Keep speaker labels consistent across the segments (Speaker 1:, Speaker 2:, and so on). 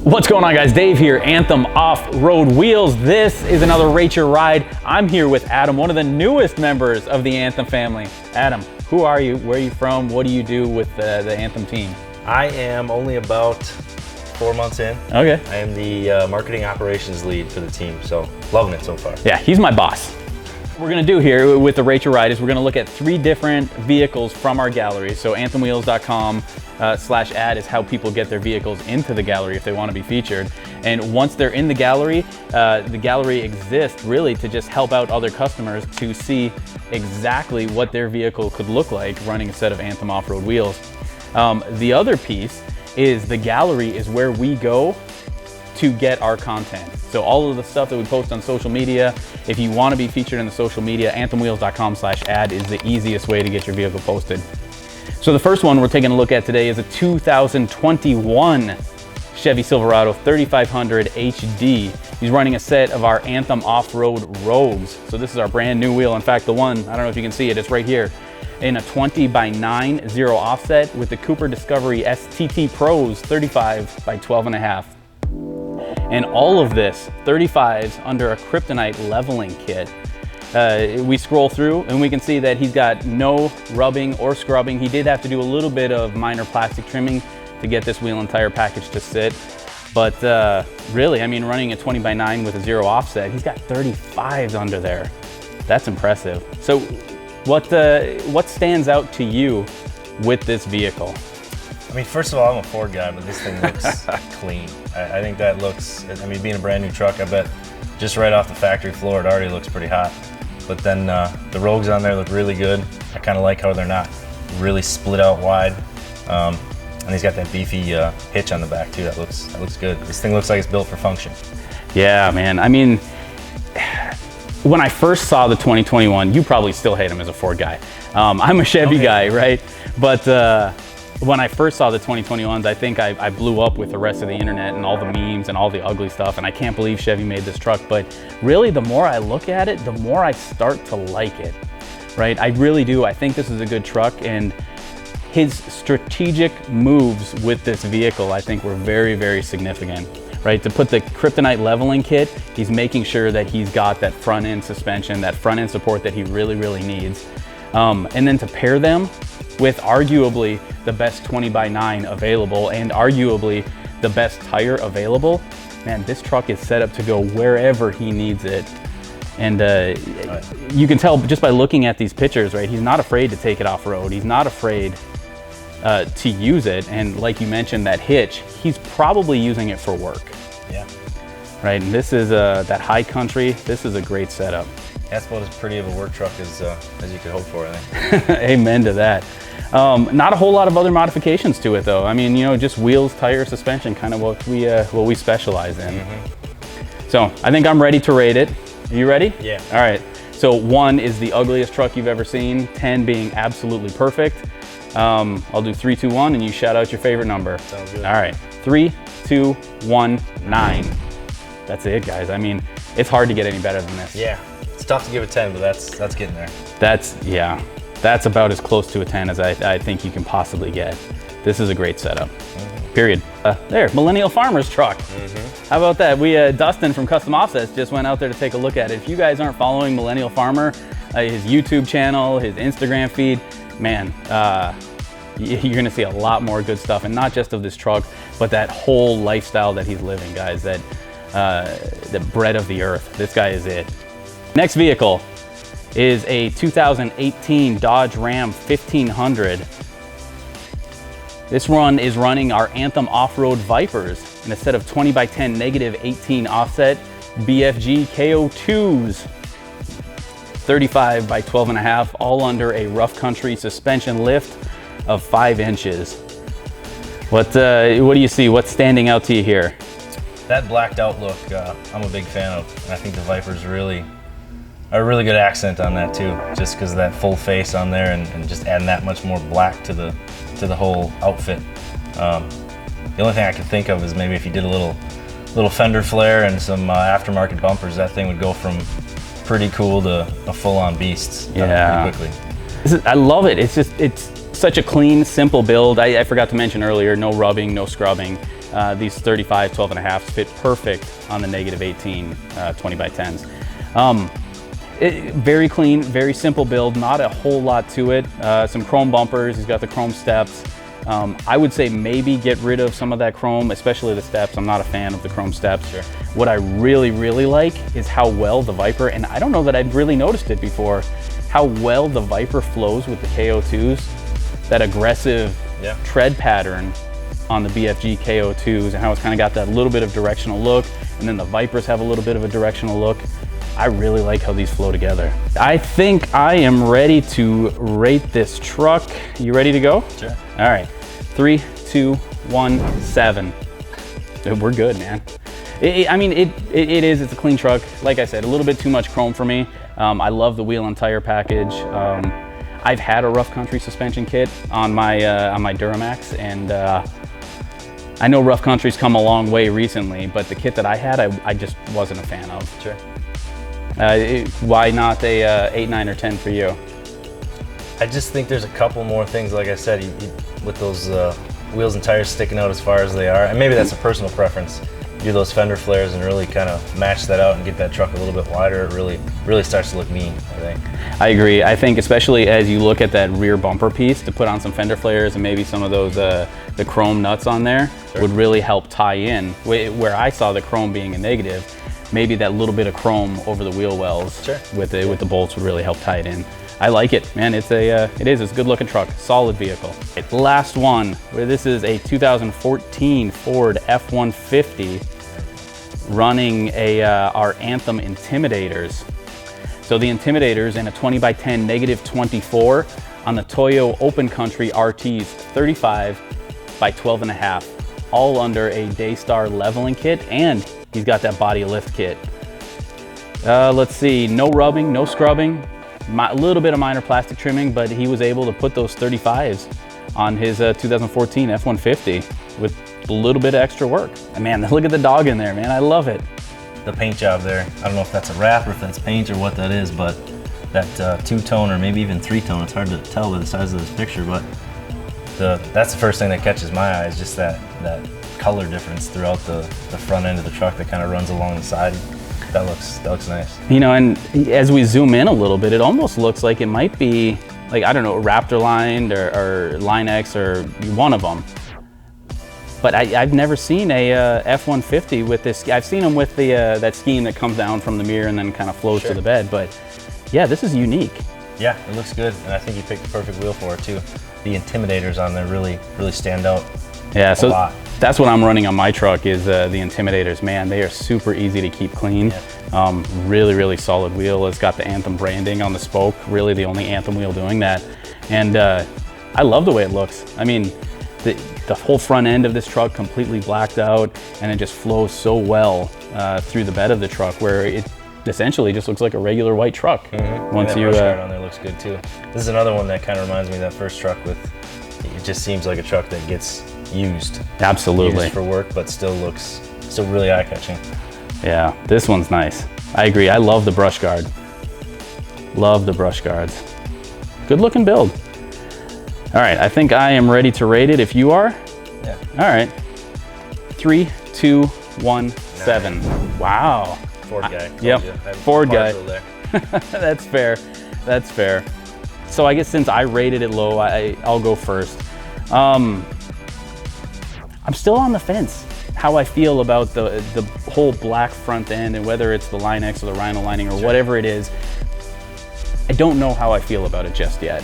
Speaker 1: What's going on, guys? Dave here, Anthem Off-Road Wheels. This is another Rate Your Ride. I'm here with Adam, one of the newest members of the Anthem family. Adam, who are you? Where are you from? What do you do with the Anthem team?
Speaker 2: I am only about 4 months in.
Speaker 1: Okay.
Speaker 2: I am the marketing operations lead for the team, so loving it so far.
Speaker 1: Yeah, he's my boss. What we're gonna do here with the Rate Your Ride is we're gonna look at 3 different vehicles from our gallery. So anthemwheels.com/ad is how people get their vehicles into the gallery if they want to be featured. And once they're in the gallery exists really to just help out other customers to see exactly what their vehicle could look like running a set of Anthem off-road wheels. The other piece is the gallery is where we go to get our content. So all of the stuff that we post on social media, if you want to be featured in the social media, anthemwheels.com/ad is the easiest way to get your vehicle posted. So the first one we're taking a look at today is a 2021 Chevy Silverado 3500 HD. He's running a set of our Anthem Off-Road Rogues. So this is our brand new wheel. In fact, the one, I don't know if you can see it, it's right here in a 20x9 zero offset with the Cooper Discovery STT Pros 35x12.5. And all of this 35s under a kryptonite leveling kit. We scroll through and we can see that he's got no rubbing or scrubbing. He did have to do a little bit of minor plastic trimming to get this wheel and tire package to sit. But really, I mean, running a 20x9 with a zero offset, he's got 35s under there. That's impressive. So what stands out to you with this vehicle?
Speaker 2: I mean, first of all, I'm a Ford guy, but this thing looks clean. I think that looks, I mean, being a brand new truck, I bet just right off the factory floor, it already looks pretty hot. But then the Rogues on there look really good. I kind of like how they're not really split out wide. And he's got that beefy hitch on the back too. That looks good. This thing looks like it's built for function.
Speaker 1: Yeah, man. I mean, when I first saw the 2021, you probably still hate him as a Ford guy. I'm a Chevy guy, right? But when I first saw the 2021s, I think I blew up with the rest of the internet and all the memes and all the ugly stuff, and I can't believe Chevy made this truck. But really, the more I look at it, the more I start to like it, right? I really do. I think this is a good truck, and his strategic moves with this vehicle, I think, were very, very significant, right? To put the kryptonite leveling kit, he's making sure that he's got that front end suspension, that front end support that he really, really needs. And then to pair them with arguably the best 20x9 available and arguably the best tire available, man, this truck is set up to go wherever he needs it. And you can tell just by looking at these pictures, right? He's not afraid to take it off-road. He's not afraid to use it. And like you mentioned, that hitch, he's probably using it for work.
Speaker 2: Yeah.
Speaker 1: Right, and this is that high country. This is a great setup.
Speaker 2: That's about as pretty of a work truck as you could hope for, I think.
Speaker 1: Amen to that. Not a whole lot of other modifications to it, though. I mean, you know, just wheels, tire, suspension, kind of what we specialize in. Mm-hmm. So I think I'm ready to rate it. Are you ready?
Speaker 2: Yeah.
Speaker 1: All right. So 1 is the ugliest truck you've ever seen. 10 being absolutely perfect. I'll do 3, 2, 1, and you shout out your favorite number.
Speaker 2: Sounds good.
Speaker 1: All right. 3, 2, 1, 9. That's it, guys. I mean, it's hard to get any better than this.
Speaker 2: Yeah. It's tough to give a 10, but that's getting there.
Speaker 1: That's about as close to a 10 as I think you can possibly get. This is a great setup. Mm-hmm. Period. There, Millennial Farmer's truck. Mm-hmm. How about that? Dustin from Custom Offsets just went out there to take a look at it. If you guys aren't following Millennial Farmer, his YouTube channel, his Instagram feed, man, you're gonna see a lot more good stuff, and not just of this truck, but that whole lifestyle that he's living, guys. That the bread of the earth. This guy is it. Next vehicle is a 2018 Dodge Ram 1500. This one is running our Anthem Off-Road Vipers in a set of 20x10 -18 offset BFG KO2s. 35x12.5, all under a rough country suspension lift of 5 inches. What do you see? What's standing out to you here?
Speaker 2: That blacked out look, I'm a big fan of. I think the Vipers really are a really good accent on that too, just because of that full face on there and just adding that much more black to the whole outfit. The only thing I could think of is maybe if you did a little fender flare and some aftermarket bumpers, that thing would go from pretty cool to a full-on beast pretty quickly.
Speaker 1: I love it. It's such a clean, simple build. I forgot to mention earlier, no rubbing, no scrubbing. these 35 12.5s fit perfect on the -18 20x10s. Very clean, very simple build, not a whole lot to it. Some chrome bumpers, he's got the chrome steps. I would say maybe get rid of some of that chrome, especially the steps. I'm not a fan of the chrome steps.
Speaker 2: Sure.
Speaker 1: What I really, really like is how well the Viper, and I don't know that I'd really noticed it before, how well the Viper flows with the KO2s. That aggressive tread pattern on the BFG KO2s, and how it's kind of got that little bit of directional look, and then the Vipers have a little bit of a directional look. I really like how these flow together. I think I am ready to rate this truck. You ready to go?
Speaker 2: Sure.
Speaker 1: All right, 3, 2, 1, 7. We're good, man. I mean, it's a clean truck. Like I said, a little bit too much chrome for me. I love the wheel and tire package. I've had a rough country suspension kit on my Duramax, and I know rough country's come a long way recently, but the kit that I had, I just wasn't a fan of.
Speaker 2: Sure.
Speaker 1: Why not a 8, 9, or 10 for you?
Speaker 2: I just think there's a couple more things, like I said, with those wheels and tires sticking out as far as they are, and maybe that's a personal preference. Do those fender flares and really kind of match that out and get that truck a little bit wider. It really starts to look mean, I think.
Speaker 1: I agree. I think especially as you look at that rear bumper piece, to put on some fender flares and maybe some of those the chrome nuts on there would really help tie in. Where I saw the chrome being a negative, maybe that little bit of chrome over the wheel wells with the bolts would really help tie it in. I like it, man. It's a good looking truck, solid vehicle. Last one, where this is a 2014 Ford F-150 running our Anthem Intimidators. So the Intimidators in a 20x10 -24 on the Toyo Open Country RT's 35 by 12.5, all under a Daystar leveling kit, and he's got that body lift kit. Let's see, no rubbing, no scrubbing, a little bit of minor plastic trimming, but he was able to put those 35s on his 2014 F-150 with a little bit of extra work. And man, look at the dog in there, man. I love it.
Speaker 2: The paint job there, I don't know if that's a wrap or if that's paint or what that is, but that two-tone or maybe even three-tone, it's hard to tell by the size of this picture, but that's the first thing that catches my eye, is just that color difference throughout the front end of the truck that kind of runs along the side. That looks nice.
Speaker 1: You know, and as we zoom in a little bit, it almost looks like it might be, like, I don't know, Raptor lined or Line X or one of them. But I've never seen a F-150 with this. I've seen them with the that scheme that comes down from the mirror and then kind of flows to the bed. But yeah, this is unique.
Speaker 2: Yeah, it looks good, and I think you picked the perfect wheel for it too. The Intimidators on there really stand out.
Speaker 1: Yeah, so
Speaker 2: a lot.
Speaker 1: That's what I'm running on my truck, is the Intimidators. Man, they are super easy to keep clean. Yeah. Really solid wheel. It's got the Anthem branding on the spoke. Really the only Anthem wheel doing that. And I love the way it looks. I mean, the whole front end of this truck completely blacked out, and it just flows so well through the bed of the truck, where it essentially just looks like a regular white truck.
Speaker 2: Mm-hmm. Once you brush guard on there looks good too. This is another one that kind of reminds me of that first truck. It just seems like a truck that gets used.
Speaker 1: Absolutely.
Speaker 2: Used for work, but still really eye-catching.
Speaker 1: Yeah, this one's nice. I agree. I love the brush guard. Love the brush guards. Good looking build. All right, I think I am ready to rate it if you are.
Speaker 2: Yeah.
Speaker 1: All right. 3, 2, 1, 7. Wow.
Speaker 2: Ford guy.
Speaker 1: Yep. Ford guy. That's fair. That's fair. So I guess since I rated it low, I'll go first. I'm still on the fence how I feel about the whole black front end, and whether it's the Line X or the Rhino lining or whatever it is. I don't know how I feel about it just yet.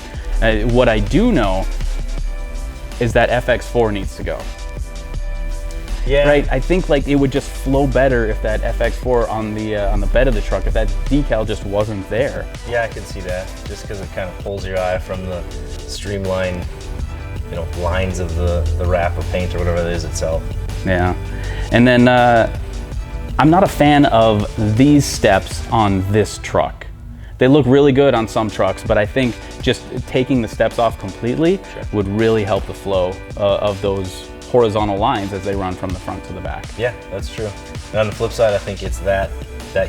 Speaker 1: What I do know is that FX4 needs to go.
Speaker 2: Yeah.
Speaker 1: Right. I think like it would just flow better if that FX4 on the bed of the truck, if that decal just wasn't there.
Speaker 2: Yeah, I can see that. Just because it kind of pulls your eye from the streamlined, lines of the wrap of paint or whatever it is itself.
Speaker 1: Yeah. And then I'm not a fan of these steps on this truck. They look really good on some trucks, but I think just taking the steps off completely would really help the flow of those horizontal lines as they run from the front to the back.
Speaker 2: Yeah, that's true. And on the flip side, I think it's that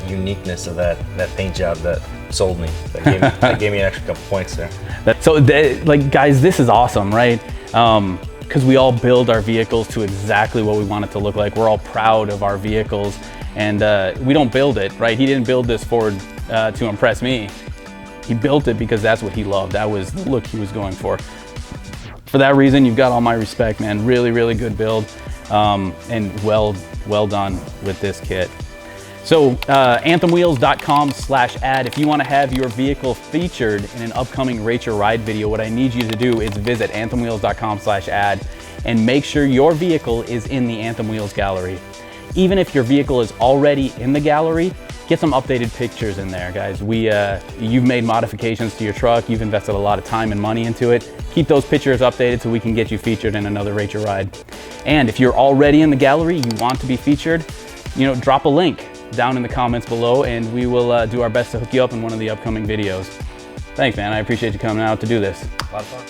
Speaker 2: uniqueness of that paint job that sold me. That gave me an extra couple points there.
Speaker 1: So, like, guys, this is awesome, right? because we all build our vehicles to exactly what we want it to look like. We're all proud of our vehicles, and we don't build it, right? He didn't build this Ford to impress me. He built it because that's what he loved. That was the look he was going for. For that reason, you've got all my respect, man. Really, really good build, and well done with this kit. So anthemwheels.com/ad. If you want to have your vehicle featured in an upcoming Rate Your Ride video, what I need you to do is visit anthemwheels.com/ad and make sure your vehicle is in the Anthem Wheels gallery. Even if your vehicle is already in the gallery, get some updated pictures in there, guys. You've made modifications to your truck. You've invested a lot of time and money into it. Keep those pictures updated so we can get you featured in another Rate Your Ride. And if you're already in the gallery, you want to be featured, drop a link down in the comments below, and we will do our best to hook you up in one of the upcoming videos. Thanks, man. I appreciate you coming out to do this.
Speaker 2: A lot of fun.